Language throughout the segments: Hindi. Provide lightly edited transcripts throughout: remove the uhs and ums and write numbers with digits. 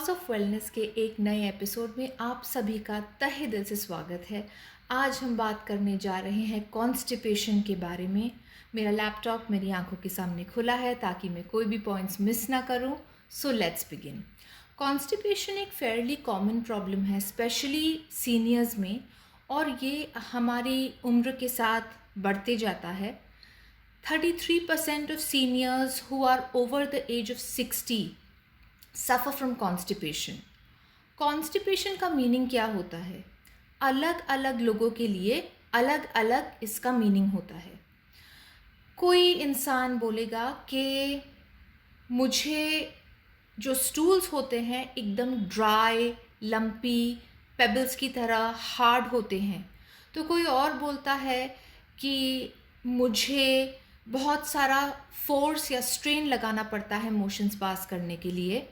हाउस ऑफ वेलनेस के एक नए एपिसोड में आप सभी का तहे दिल से स्वागत है। आज हम बात करने जा रहे हैं कॉन्स्टिपेशन के बारे में। मेरा लैपटॉप मेरी आंखों के सामने खुला है ताकि मैं कोई भी पॉइंट्स मिस ना करूं। So let's begin. कॉन्स्टिपेशन एक फेयरली कॉमन प्रॉब्लम है, स्पेशली सीनियर्स में, और ये हमारी उम्र के साथ बढ़ते जाता है। 33% of seniors who are over the age of 60 suffer from constipation. Constipation का मीनिंग क्या होता है? अलग अलग लोगों के लिए अलग अलग इसका मीनिंग होता है। कोई इंसान बोलेगा कि मुझे जो स्टूल्स होते हैं एकदम ड्राई, लंपी, पेबल्स की तरह हार्ड होते हैं। तो कोई और बोलता है कि मुझे बहुत सारा फोर्स या स्ट्रेन लगाना पड़ता है मोशंस पास करने के लिए।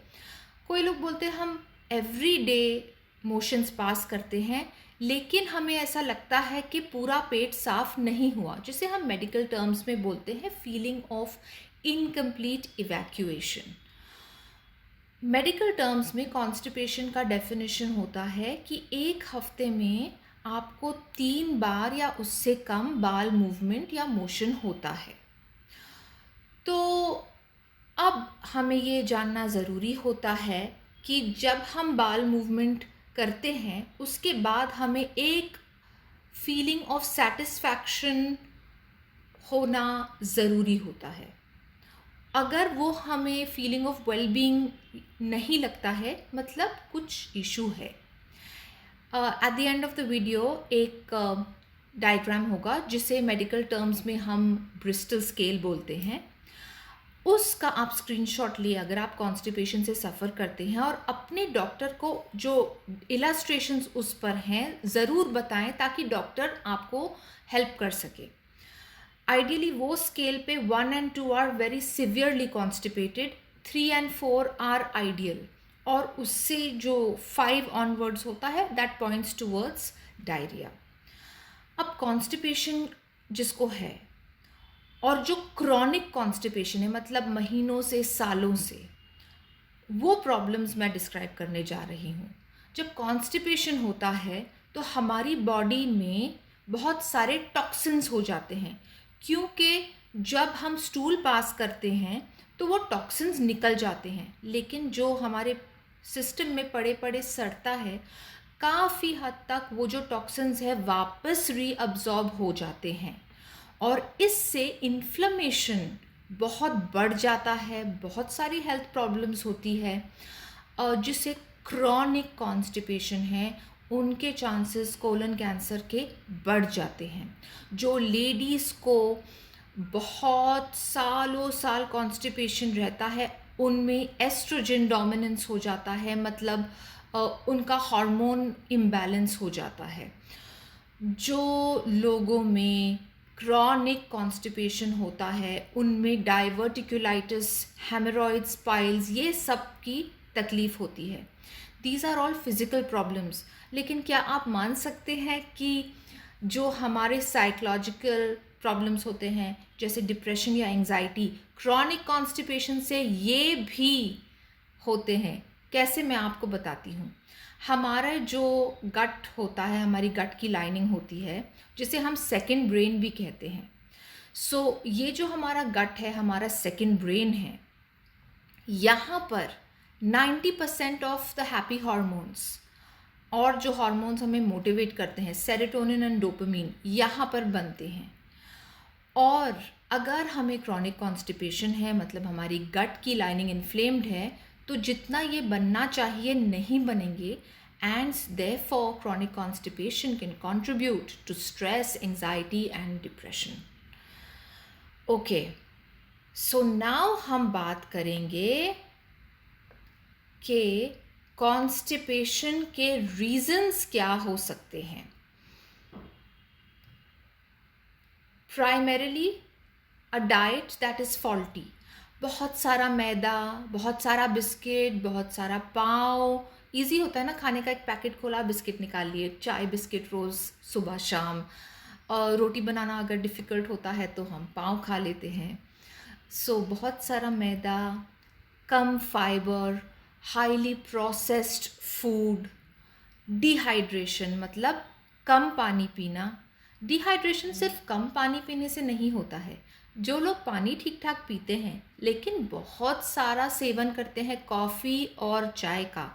कोई लोग बोलते हैं हम एवरी डे मोशंस पास करते हैं, लेकिन हमें ऐसा लगता है कि पूरा पेट साफ नहीं हुआ, जिसे हम मेडिकल टर्म्स में बोलते हैं feeling of incomplete evacuation. Medical terms में कॉन्स्टिपेशन का डेफिनेशन होता है कि एक हफ्ते में आपको 3 बार या उससे कम बाल मूवमेंट या मोशन होता है। तो अब हमें ये जानना ज़रूरी होता है कि जब हम बाल मूवमेंट करते हैं उसके बाद हमें एक फीलिंग ऑफ सेटिस्फैक्शन होना ज़रूरी होता है। अगर वो हमें फीलिंग ऑफ वेलबींग नहीं लगता है, मतलब कुछ इशू है। Eight the end of the video एक डायग्राम होगा जिसे मेडिकल टर्म्स में हम ब्रिस्टल स्केल बोलते हैं। उसका आप स्क्रीनशॉट लिए अगर आप कॉन्स्टिपेशन से सफ़र करते हैं, और अपने डॉक्टर को जो इलस्ट्रेशंस उस पर हैं ज़रूर बताएं ताकि डॉक्टर आपको हेल्प कर सके। आइडियली वो स्केल पे 1 and 2 are very severely constipated, 3 and 4 are ideal, और उससे जो 5 ऑनवर्ड्स होता है दैट पॉइंट्स टूवर्ड्स डायरिया। अब कॉन्स्टिपेशन जिसको है और जो क्रॉनिक कॉन्स्टिपेशन है, मतलब महीनों से सालों से, वो प्रॉब्लम्स मैं डिस्क्राइब करने जा रही हूँ। जब कॉन्स्टिपेशन होता है तो हमारी बॉडी में बहुत सारे टॉक्सिन्स हो जाते हैं, क्योंकि जब हम स्टूल पास करते हैं तो वो टॉक्सिन्स निकल जाते हैं, लेकिन जो हमारे सिस्टम में पड़े पड़े सड़ता है, काफ़ी हद तक वो जो टॉक्सिन्स है वापस रीअब्जॉर्ब हो जाते हैं, और इससे इन्फ्लेमेशन बहुत बढ़ जाता है। बहुत सारी हेल्थ प्रॉब्लम्स होती है, और जिसे क्रॉनिक कॉन्स्टिपेशन है उनके चांसेस कोलन कैंसर के बढ़ जाते हैं। जो लेडीज़ को बहुत सालों साल कॉन्स्टिपेशन रहता है उनमें एस्ट्रोजन डोमिनेंस हो जाता है, मतलब उनका हार्मोन इम्बैलेंस हो जाता है। जो लोगों में क्रॉनिक कॉन्स्टिपेशन होता है उनमें डाइवर्टिकुलाइटिस, हेमरॉइड्स, पाइल्स, ये सब की तकलीफ़ होती है। These are all physical problems. लेकिन क्या आप मान सकते हैं कि जो हमारे साइकोलॉजिकल प्रॉब्लम्स होते हैं जैसे डिप्रेशन या एंजाइटी, क्रॉनिक कॉन्स्टिपेशन से ये भी होते हैं? कैसे, मैं आपको बताती हूँ। हमारा जो गट होता है, हमारी गट की लाइनिंग होती है जिसे हम सेकंड ब्रेन भी कहते हैं। सो ये जो हमारा गट है हमारा सेकंड ब्रेन है। यहाँ पर 90% ऑफ द हैप्पी हार्मोन्स और जो हार्मोन्स हमें मोटिवेट करते हैं, सेरोटोनिन एंड डोपामीन, यहाँ पर बनते हैं। और अगर हमें क्रॉनिक कॉन्स्टिपेशन है, मतलब हमारी गट की लाइनिंग इन्फ्लेम्ड है, तो जितना ये बनना चाहिए नहीं बनेंगे, and therefore chronic constipation can contribute to stress, anxiety and depression. Okay, so now हम बात करेंगे कि constipation के reasons क्या हो सकते हैं। Primarily a diet that is faulty. बहुत सारा मैदा, बहुत सारा बिस्किट, बहुत सारा पाव। ईजी होता है ना खाने का, एक पैकेट खोला, बिस्किट निकाल लिए, चाय बिस्किट रोज़ सुबह शाम। और रोटी बनाना अगर डिफ़िकल्ट होता है तो हम पाव खा लेते हैं। सो बहुत सारा मैदा, कम fibre, highly processed food, dehydration मतलब कम पानी पीना। डिहाइड्रेशन सिर्फ कम पानी पीने से नहीं होता है। जो लोग पानी ठीक ठाक पीते हैं लेकिन बहुत सारा सेवन करते हैं कॉफ़ी और चाय का,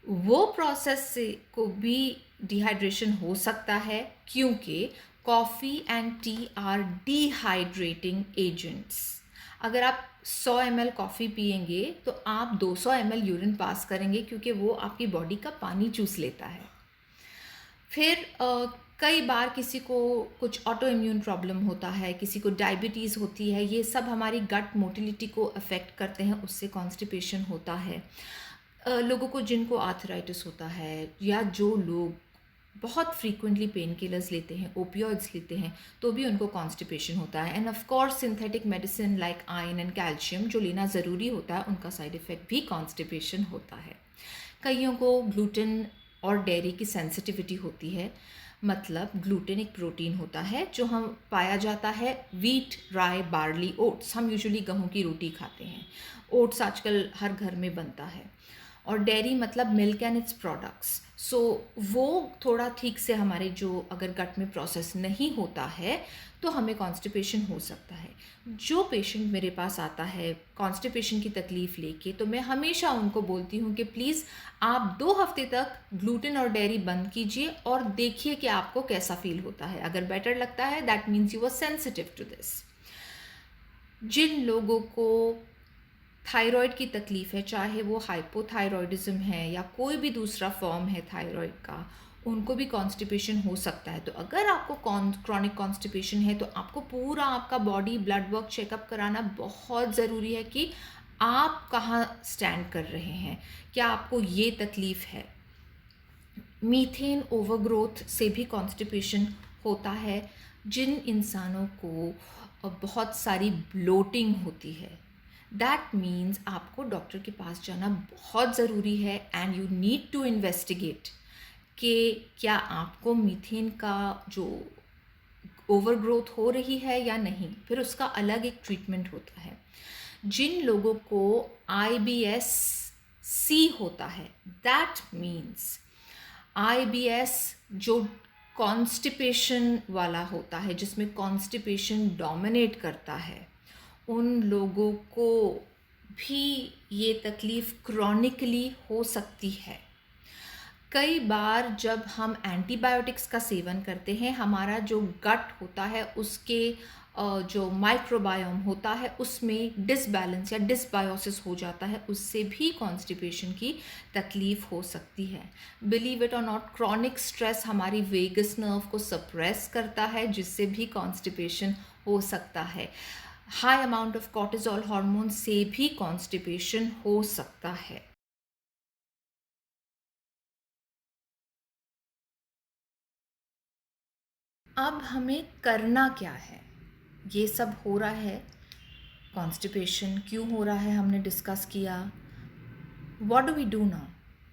वो प्रोसेस से को भी डिहाइड्रेशन हो सकता है, क्योंकि coffee and T R dehydrating agents. अगर आप 100 ml कॉफ़ी पिएंगे तो आप 200 ml यूरिन पास करेंगे, क्योंकि वो आपकी बॉडी का पानी चूस लेता है। फिर कई बार किसी को कुछ ऑटो इम्यून प्रॉब्लम होता है, किसी को डायबिटीज़ होती है, ये सब हमारी गट मोटिलिटी को अफेक्ट करते हैं, उससे कॉन्स्टिपेशन होता है। लोगों को जिनको आर्थराइटिस होता है, या जो लोग बहुत फ्रीक्वेंटली पेन किलर्स लेते हैं, ओपियोइड्स लेते हैं, तो भी उनको कॉन्स्टिपेशन होता है। End of course synthetic medicine like iron and calcium जो लेना ज़रूरी होता है, उनका साइड इफ़ेक्ट भी कॉन्स्टिपेशन होता है। कईयों को ग्लूटेन और डेयरी की सेंसिटिविटी होती है। मतलब ग्लूटेन एक प्रोटीन होता है जो हम पाया जाता है वीट, राई, बार्ली, ओट्स। हम यूजुअली गेहूं की रोटी खाते हैं। ओट्स आजकल हर घर में बनता है। और डेयरी मतलब मिल्क एंड इट्स प्रोडक्ट्स। सो वो थोड़ा ठीक से हमारे जो अगर गट में प्रोसेस नहीं होता है तो हमें कॉन्स्टिपेशन हो सकता है। जो पेशेंट मेरे पास आता है कॉन्स्टिपेशन की तकलीफ़ लेके, तो मैं हमेशा उनको बोलती हूँ कि प्लीज़ आप 2 हफ्ते तक ग्लूटेन और डेयरी बंद कीजिए और देखिए कि आपको कैसा फील होता है। अगर बेटर लगता है that means you are sensitive to this. जिन लोगों को थायराइड की तकलीफ़ है, चाहे वो हाइपोथायरॉयडिज्म है या कोई भी दूसरा फॉर्म है थायराइड का, उनको भी कॉन्स्टिपेशन हो सकता है। तो अगर आपको क्रॉनिक कॉन्स्टिपेशन है तो आपको पूरा आपका बॉडी ब्लड वर्क चेकअप कराना बहुत ज़रूरी है कि आप कहाँ स्टैंड कर रहे हैं, क्या आपको ये तकलीफ़ है। मीथेन ओवरग्रोथ से भी कॉन्स्टिपेशन होता है। जिन इंसानों को बहुत सारी ब्लोटिंग होती है, दैट मीन्स आपको डॉक्टर के पास जाना बहुत ज़रूरी है and you need to investigate कि क्या आपको मीथेन का जो ओवरग्रोथ हो रही है या नहीं। फिर उसका अलग एक ट्रीटमेंट होता है। जिन लोगों को IBS C होता है, दैट मीन्स IBS जो कॉन्स्टिपेशन वाला होता है, जिसमें कॉन्स्टिपेशन डोमिनेट करता है, उन लोगों को भी ये तकलीफ़ क्रॉनिकली हो सकती है। कई बार जब हम एंटीबायोटिक्स का सेवन करते हैं, हमारा जो गट होता है उसके जो माइक्रोबायोम होता है उसमें डिसबैलेंस या डिसबायोसिस हो जाता है, उससे भी कॉन्स्टिपेशन की तकलीफ़ हो सकती है। बिलीव इट और नॉट, क्रॉनिक स्ट्रेस हमारी वेगस नर्व को सप्रेस करता है, जिससे भी कॉन्स्टिपेशन हो सकता है। High amount of cortisol hormone से भी कॉन्स्टिपेशन हो सकता है। अब हमें करना क्या है? ये सब हो रहा है, कॉन्स्टिपेशन क्यों हो रहा है हमने डिस्कस किया। What do we do now?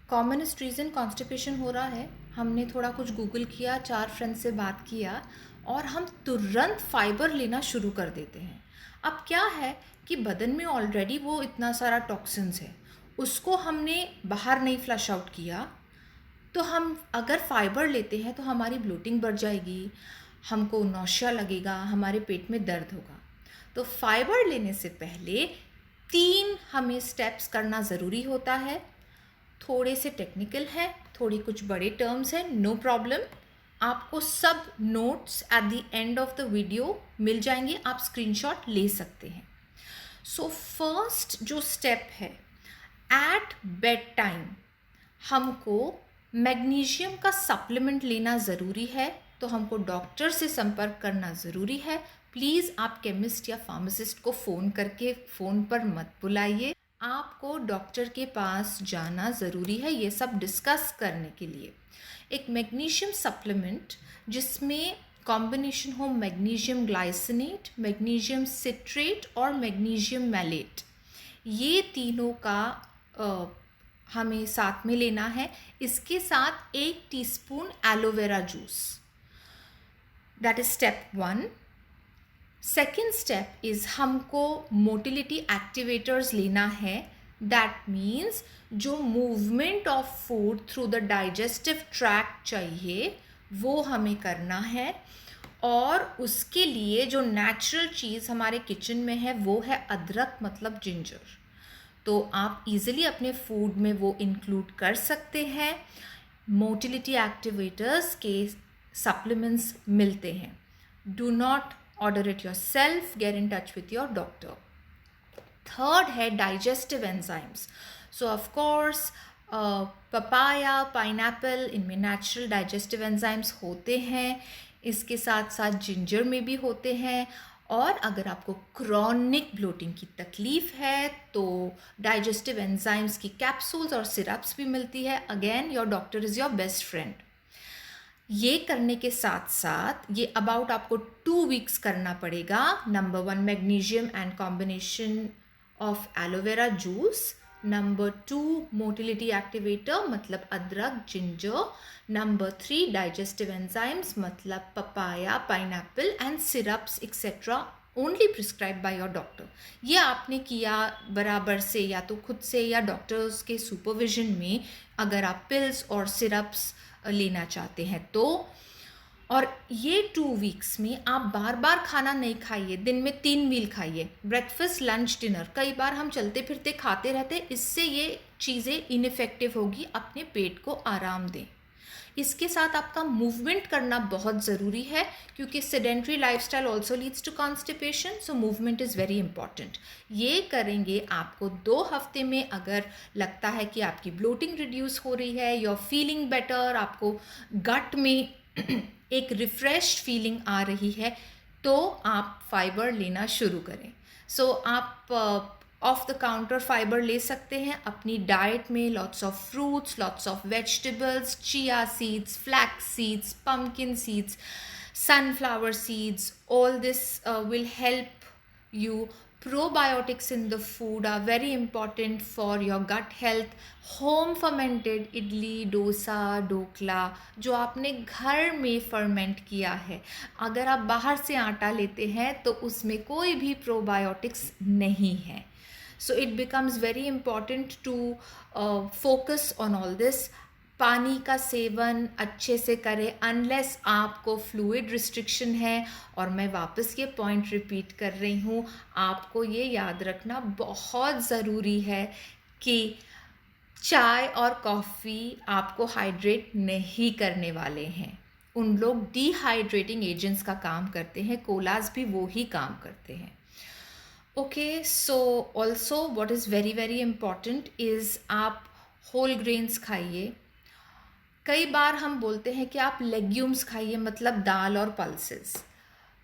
Commonest reason constipation हो रहा है, हमने थोड़ा कुछ गूगल किया, 4 फ्रेंड्स से बात किया और हम तुरंत फाइबर लेना शुरू कर देते हैं। अब क्या है कि बदन में ऑलरेडी वो इतना सारा टॉक्सिन्स है, उसको हमने बाहर नहीं फ्लश आउट किया, तो हम अगर फाइबर लेते हैं तो हमारी ब्लोटिंग बढ़ जाएगी, हमको नौशिया लगेगा, हमारे पेट में दर्द होगा। तो फाइबर लेने से पहले 3 हमें स्टेप्स करना ज़रूरी होता है। थोड़े से टेक्निकल है, थोड़ी कुछ बड़े टर्म्स हैं, नो प्रॉब्लम। आपको सब notes at the end of the video मिल जाएंगे, आप स्क्रीनशॉट ले सकते हैं। सो फर्स्ट जो स्टेप है, एट बेड टाइम हमको मैग्नीशियम का सप्लीमेंट लेना ज़रूरी है, तो हमको डॉक्टर से संपर्क करना ज़रूरी है। प्लीज़ आप केमिस्ट या फार्मासिस्ट को फ़ोन करके फ़ोन पर मत बुलाइए, आपको डॉक्टर के पास जाना ज़रूरी है ये सब डिस्कस करने के लिए। एक मैग्नीशियम सप्लीमेंट जिसमें कॉम्बिनेशन हो मैग्नीशियम ग्लाइसिनेट, मैग्नीशियम सिट्रेट और मैग्नीशियम मैलेट, ये तीनों का हमें साथ में लेना है। इसके साथ 1 teaspoon aloe vera juice, that is step 1। Second step is हमको मोटिलिटी एक्टिवेटर्स लेना है, दैट मीन्स जो movement of food through the digestive tract चाहिए वो हमें करना है, और उसके लिए जो नेचुरल चीज़ हमारे किचन में है वो है अदरक, मतलब जिंजर। तो आप इजीली अपने फूड में वो इंक्लूड कर सकते हैं। मोटिलिटी एक्टिवेटर्स के सप्लीमेंट्स मिलते हैं। Do not order it yourself, get in touch with your doctor. Third है digestive enzymes. So of course papaya, pineapple, इनमें नेचुरल डाइजेस्टिव एंजाइम्स होते हैं। इसके साथ साथ जिंजर में भी होते हैं। और अगर आपको क्रॉनिक ब्लोटिंग की तकलीफ है तो डाइजेस्टिव एंजाइम्स की कैप्सूल्स और सिरप्स भी मिलती है। Again your doctor is your best friend. ये करने के साथ साथ ये अबाउट आपको 2 वीक्स करना पड़ेगा। Number 1 magnesium and combination of aloe vera juice. Number 2 motility activator मतलब अदरक, जिंजर। नंबर 3 डाइजेस्टिव एंजाइम्स मतलब papaya, pineapple and syrups etcetera only prescribe by your doctor. ये आपने किया बराबर से, या तो खुद से या डॉक्टर्स के सुपरविजन में, अगर आप पिल्स और सिरप्स लेना चाहते हैं तो। और ये 2 वीक्स में आप बार बार खाना नहीं खाइए, दिन में 3 मील खाइए, ब्रेकफास्ट, लंच, डिनर। कई बार हम चलते फिरते खाते रहते, इससे ये चीज़ें इनफेक्टिव होगी। अपने पेट को आराम दें। इसके साथ आपका मूवमेंट करना बहुत ज़रूरी है, क्योंकि sedentary lifestyle also leads to constipation, so movement is very important. ये करेंगे आपको 2 हफ्ते में। अगर लगता है कि आपकी ब्लोटिंग रिड्यूस हो रही है, यू आर फीलिंग बेटर, आपको गट में एक रिफ्रेश फीलिंग आ रही है, तो आप फाइबर लेना शुरू करें। सो आप ऑफ द काउंटर फाइबर ले सकते हैं अपनी डाइट में। Lots of fruits, lots of vegetables, chia seeds, flax seeds, pumpkin seeds, sunflower seeds, all this will help you. Probiotics in the food are very important for your gut health. Home fermented idli, dosa, dokla जो आपने घर में फर्मेंट किया है, अगर आप बाहर से आटा लेते हैं तो उसमें कोई भी प्रोबायोटिक्स नहीं है। So it becomes very important to focus on all this. पानी का सेवन अच्छे से करें अनलेस आपको फ्लूइड रिस्ट्रिक्शन है। और मैं वापस ये पॉइंट रिपीट कर रही हूँ, आपको ये याद रखना बहुत ज़रूरी है कि चाय और कॉफ़ी आपको हाइड्रेट नहीं करने वाले हैं। उन लोग डिहाइड्रेटिंग एजेंट्स का काम करते हैं, कोलाज भी वो ही काम करते हैं। Okay, so also what is very very important is आप होल ग्रेन्स खाइए। कई बार हम बोलते हैं कि आप लेग्यूम्स खाइए, मतलब दाल और पल्सेस।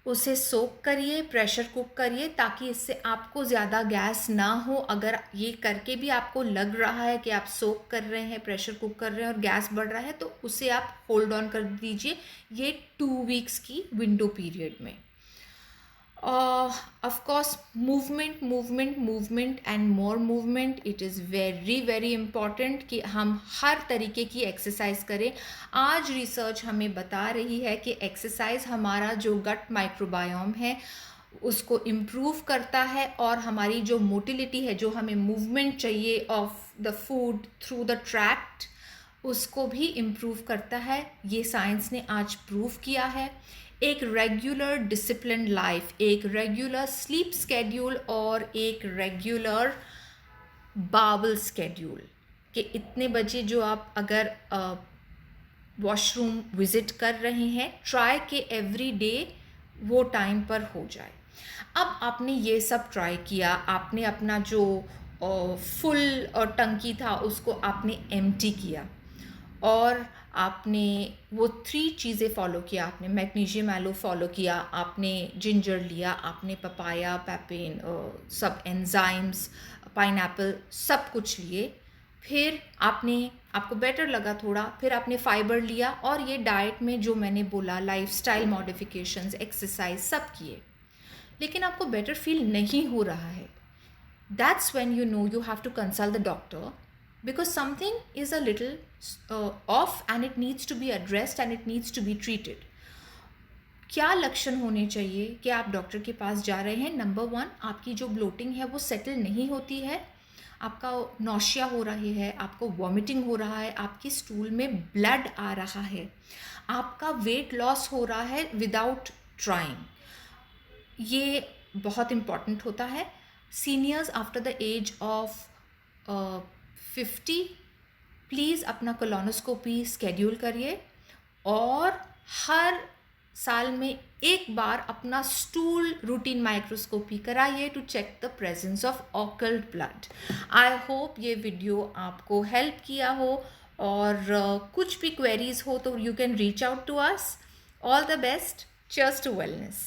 उसे सोक करिए, प्रेशर कुक करिए, ताकि इससे आपको ज़्यादा गैस ना हो। अगर ये करके भी आपको लग रहा है कि आप सोक कर रहे हैं, प्रेशर कुक कर रहे हैं और गैस बढ़ रहा है, तो उसे आप होल्ड ऑन कर दीजिए ये 2 वीक्स की विंडो पीरियड में। Of course, movement and more movement. It is very very important कि हम हर तरीके की एक्सरसाइज करें। आज रिसर्च हमें बता रही है कि एक्सरसाइज हमारा जो गट माइक्रोबायोम है उसको इम्प्रूव करता है, और हमारी जो मोटिलिटी है, जो हमें मूवमेंट चाहिए of the food through the tract, उसको भी इम्प्रूव करता है। ये साइंस ने आज प्रूव किया है। एक रेगुलर डिसिप्लिन लाइफ, एक रेगुलर स्लीप स्केड्यूल और एक रेगुलर बावल स्केड्यूल कि इतने बजे जो आप अगर वॉशरूम विज़िट कर रहे हैं, ट्राई के एवरी डे वो टाइम पर हो जाए। अब आपने ये सब ट्राई किया, आपने अपना जो फुल टंकी था उसको आपने एम्प्टी किया, और आपने वो 3 चीज़ें फॉलो किया। आपने मैग्नीशियम एलो फॉलो किया, आपने जिंजर लिया, आपने पपाया, पैपेन, सब एंजाइम्स, पाइनएप्पल, सब कुछ लिए। फिर आपको बेटर लगा थोड़ा, फिर आपने फाइबर लिया, और ये डाइट में जो मैंने बोला लाइफस्टाइल मॉडिफिकेशंस, एक्सरसाइज सब किए, लेकिन आपको बेटर फील नहीं हो रहा है। That's when you know you have to consult the doctor, because something is a little off and it needs to be addressed and it needs to be treated. क्या लक्षण होने चाहिए कि आप डॉक्टर के पास जा रहे हैं? नंबर 1, आपकी जो ब्लोटिंग है वो सेटल नहीं होती है, आपका नौशिया हो रही है, आपको वॉमिटिंग हो रहा है, आपकी स्टूल में ब्लड आ रहा है, आपका वेट लॉस हो रहा है विदाउट ट्राइंग, ये बहुत इम्पॉर्टेंट होता है। Seniors after the age of 50 please अपना कोलोनोस्कोपी स्केड्यूल करिए और हर साल में एक बार अपना स्टूल रूटीन माइक्रोस्कोपी कराइए to check the presence of occult blood. I hope ये वीडियो आपको हेल्प किया हो, और कुछ भी क्वेरीज हो तो you can reach out to us. All the best, cheers to wellness.